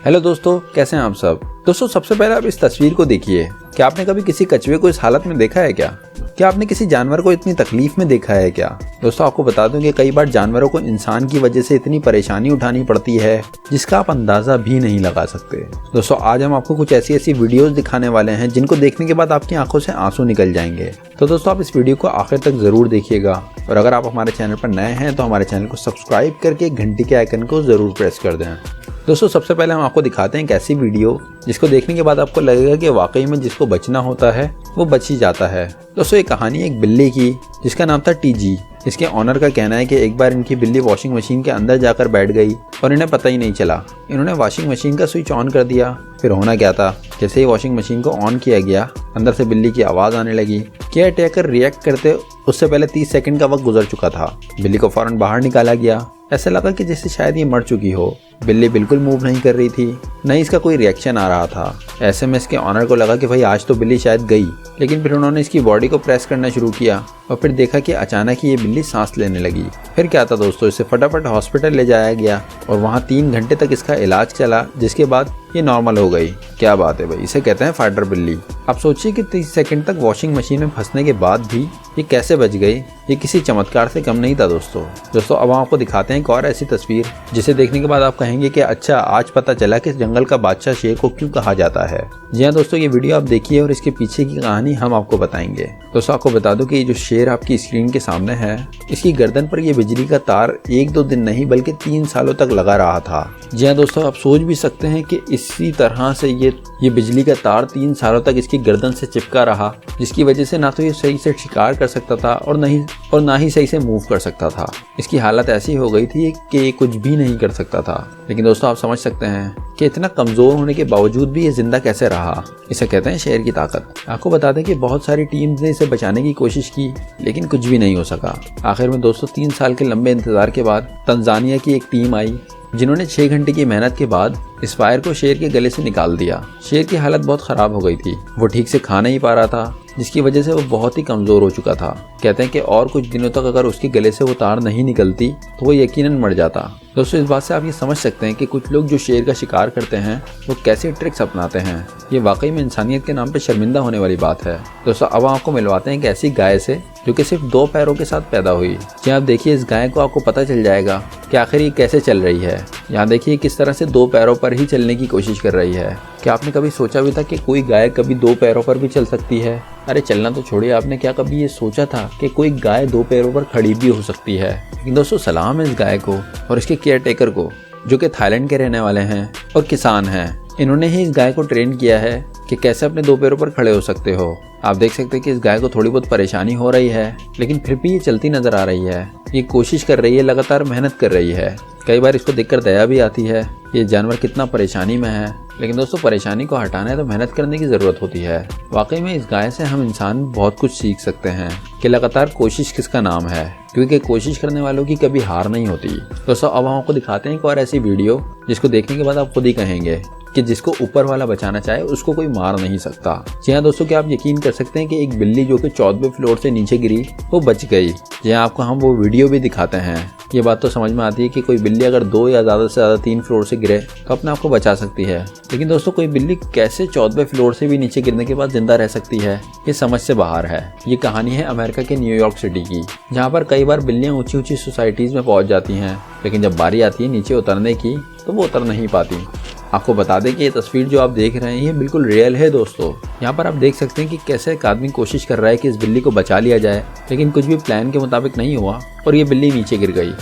Hello दोस्तों, कैसे हैं आप सब। दोस्तों सबसे पहले आप इस तस्वीर को देखिए। क्या आपने कभी किसी कछुए को इस हालत में देखा है क्या आपने किसी जानवर को इतनी तकलीफ में देखा है क्या। दोस्तों आपको बता दूं कि कई बार जानवरों को इंसान की वजह से इतनी परेशानी उठानी पड़ती है जिसका आप अंदाजा भी नहीं लगा सकते। दोस्तों आज हम आपको कुछ ऐसी वीडियोस दिखाने वाले हैं जिनको देखने के बाद आपकी आंखों से आंसू निकल जाएंगे। तो दोस्तों आप इस वीडियो को आखिर तक जरूर देखिएगा और अगर आप हमारे चैनल पर नए हैं तो हमारे चैनल को सब्सक्राइब करके घंटी के आइकन को जरूर प्रेस कर दें। दोस्तों सबसे पहले हम आपको दिखाते हैं एक ऐसी वीडियो जिसको देखने के बाद आपको लगेगा कि वाकई में जिसको बचना होता है वो बच ही जाता है। दोस्तों ये कहानी एक बिल्ली की जिसका नाम था टीजी। इसके ऑनर का कहना है कि एक बार इनकी बिल्ली वॉशिंग मशीन के अंदर जाकर बैठ गई और इन्हें पता ही नहीं चला। इन्होंने वॉशिंग मशीन का स्विच ऑन कर दिया। फिर होना क्या था, जैसे ही वॉशिंग मशीन को ऑन किया गया अंदर से बिल्ली की आवाज़ आने लगी। केयर टेकर रिएक्ट करते उससे पहले 30 सेकंड का वक्त गुजर चुका था। बिल्ली को फौरन बाहर निकाला गया। ऐसा लगा कि जैसे शायद ये मर चुकी हो। बिल्ली बिल्कुल मूव नहीं कर रही थी, नहीं इसका कोई रिएक्शन आ रहा था। ऐसे में इसके ऑनर को लगा कि भाई आज तो बिल्ली शायद गई, लेकिन फिर उन्होंने इसकी बॉडी को प्रेस करना शुरू किया और फिर देखा कि अचानक ही ये बिल्ली सांस लेने लगी। फिर क्या था दोस्तों, इसे फटाफट हॉस्पिटल ले जाया गया और वहाँ 3 घंटे तक इसका इलाज चला, जिसके बाद ये नॉर्मल हो गई। क्या बात है भाई, इसे कहते हैं फाइटर बिल्ली। आप सोचिए कि 30 सेकंड तक वॉशिंग मशीन में फंसने के बाद भी ये कैसे बच गई। ये किसी चमत्कार से कम नहीं था दोस्तों अब हम आपको दिखाते हैं एक और ऐसी तस्वीर जिसे देखने के बाद आप कहेंगे कि अच्छा आज पता चला कि जंगल का बादशाह शेर को क्यों कहा जाता है। जी हाँ दोस्तों, ये वीडियो आप देखिए और इसके पीछे की कहानी हम आपको बताएंगे। दोस्तों आपको बता दूं कि ये जो शेर आपकी स्क्रीन के सामने है, इसकी गर्दन पर ये बिजली का तार 1-2 दिन नहीं बल्कि 3 सालों तक लगा रहा था। जी हाँ दोस्तों, आप सोच भी सकते हैं कि इसी तरह से ये बिजली का तार 3 सालों तक इसकी गर्दन से चिपका रहा, जिसकी वजह से ना तो ये सही से शिकार कर सकता था और ना ही सही से मूव कर सकता था। इसकी हालत ऐसी हो गई थी कि कुछ भी नहीं कर सकता था। लेकिन दोस्तों आप समझ सकते हैं कि इतना कमजोर होने के बावजूद भी ये जिंदा कैसे रहा। इसे कहते हैं शेर की ताकत। आपको बता दें कि बहुत सारी टीम्स ने इसे बचाने की कोशिश की लेकिन कुछ भी नहीं हो सका। आखिर में दोस्तों 3 साल के लंबे इंतजार के बाद तंजानिया की एक टीम आई जिन्होंने 6 घंटे की मेहनत के बाद इस फायर को शेर के गले से निकाल दिया। शेर की हालत बहुत खराब हो गई थी, वो ठीक से खा नहीं पा रहा था, जिसकी वजह से वो बहुत ही कमजोर हो चुका था। कहते हैं कि और कुछ दिनों तक अगर उसके गले से वो तार नहीं निकलती तो वो यकीनन मर जाता। दोस्तों इस बात से आप ये समझ सकते हैं कि कुछ लोग जो शेर का शिकार करते हैं वो कैसे ट्रिक्स अपनाते हैं। ये वाकई में इंसानियत के नाम पे शर्मिंदा होने वाली बात है। दोस्तों अब आपको मिलवाते हैं एक ऐसी गाय से जो कि सिर्फ 2 पैरों के साथ पैदा हुई। जी आप देखिए इस गाय को, आपको पता चल जाएगा कि आखिर ये कैसे चल रही है। यहाँ देखिए किस तरह से 2 पैरों पर ही चलने की कोशिश कर रही है। क्या आपने कभी सोचा भी था कि कोई गाय कभी 2 पैरों पर भी चल सकती है? अरे चलना तो छोड़िए, आपने क्या कभी ये सोचा था कि कोई गाय 2 पैरों पर खड़ी भी हो सकती है? लेकिन दोस्तों सलाम है इस गाय को और इसके केयर टेकर को जो कि थाईलैंड के रहने वाले हैं और किसान हैं। इन्होंने ही इस गाय को ट्रेन किया है कि कैसे अपने 2 पैरों पर खड़े हो सकते हो। आप देख सकते हैं कि इस गाय को थोड़ी बहुत परेशानी हो रही है लेकिन फिर भी ये चलती नजर आ रही है। ये कोशिश कर रही है, लगातार मेहनत कर रही है। कई बार इसको देखकर दया भी आती है, ये जानवर कितना परेशानी में है। लेकिन दोस्तों परेशानी को हटाना है तो मेहनत करने की ज़रूरत होती है। वाकई में इस गाय से हम इंसान बहुत कुछ सीख सकते हैं कि लगातार कोशिश किसका नाम है, क्योंकि कोशिश करने वालों की कभी हार नहीं होती। दोस्तों अब हम आपको दिखाते हैं एक और ऐसी वीडियो जिसको देखने के बाद आप खुद ही कहेंगे कि जिसको ऊपर वाला बचाना चाहे उसको कोई मार नहीं सकता। जी हाँ दोस्तों, क्या आप यकीन कर सकते हैं कि एक बिल्ली जो कि 14वें फ्लोर से नीचे गिरी वो बच गई। जी हाँ, आपको हम वो वीडियो भी दिखाते हैं। ये बात तो समझ में आती है कि कोई बिल्ली अगर 2 या ज़्यादा से ज़्यादा 3 फ्लोर से गिरे तो अपने आप को बचा सकती है, लेकिन दोस्तों कोई बिल्ली कैसे 14वें फ्लोर से भी नीचे गिरने के बाद जिंदा रह सकती है, ये समझ से बाहर है। ये कहानी है अमेरिका के न्यूयॉर्क सिटी की, जहाँ पर कई बार बिल्लियाँ ऊंची ऊंची सोसाइटीज़ में पहुँच जाती हैं, लेकिन जब बारी आती है नीचे उतरने की तो वो उतर नहीं पाती। आपको बता दें कि ये तस्वीर जो आप देख रहे हैं ये बिल्कुल रियल है दोस्तों। यहाँ पर आप देख सकते हैं कि कैसे एक आदमी कोशिश कर रहा है कि इस बिल्ली को बचा लिया जाए, लेकिन कुछ भी प्लान के मुताबिक नहीं हुआ और ये बिल्ली नीचे गिर गई।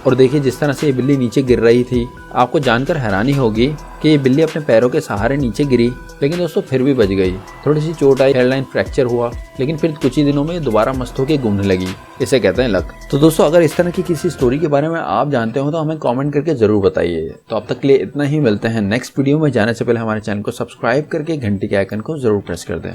और देखिए जिस तरह से ये बिल्ली नीचे गिर रही थी, आपको जानकर हैरानी होगी कि ये बिल्ली अपने पैरों के सहारे नीचे गिरी, लेकिन दोस्तों फिर भी बच गई। थोड़ी सी चोट आई, हेयरलाइन फ्रैक्चर हुआ, लेकिन फिर कुछ ही दिनों में दोबारा मस्त होकर घूमने लगी। इसे कहते हैं लक। तो दोस्तों अगर इस तरह की किसी स्टोरी के बारे में आप जानते हो तो हमें कमेंट करके जरूर बताइए। तो अब तक के लिए इतना ही, मिलते हैं नेक्स्ट वीडियो में। जाने से पहले हमारे चैनल को सब्सक्राइब करके घंटी के आइकन को जरूर प्रेस कर दें।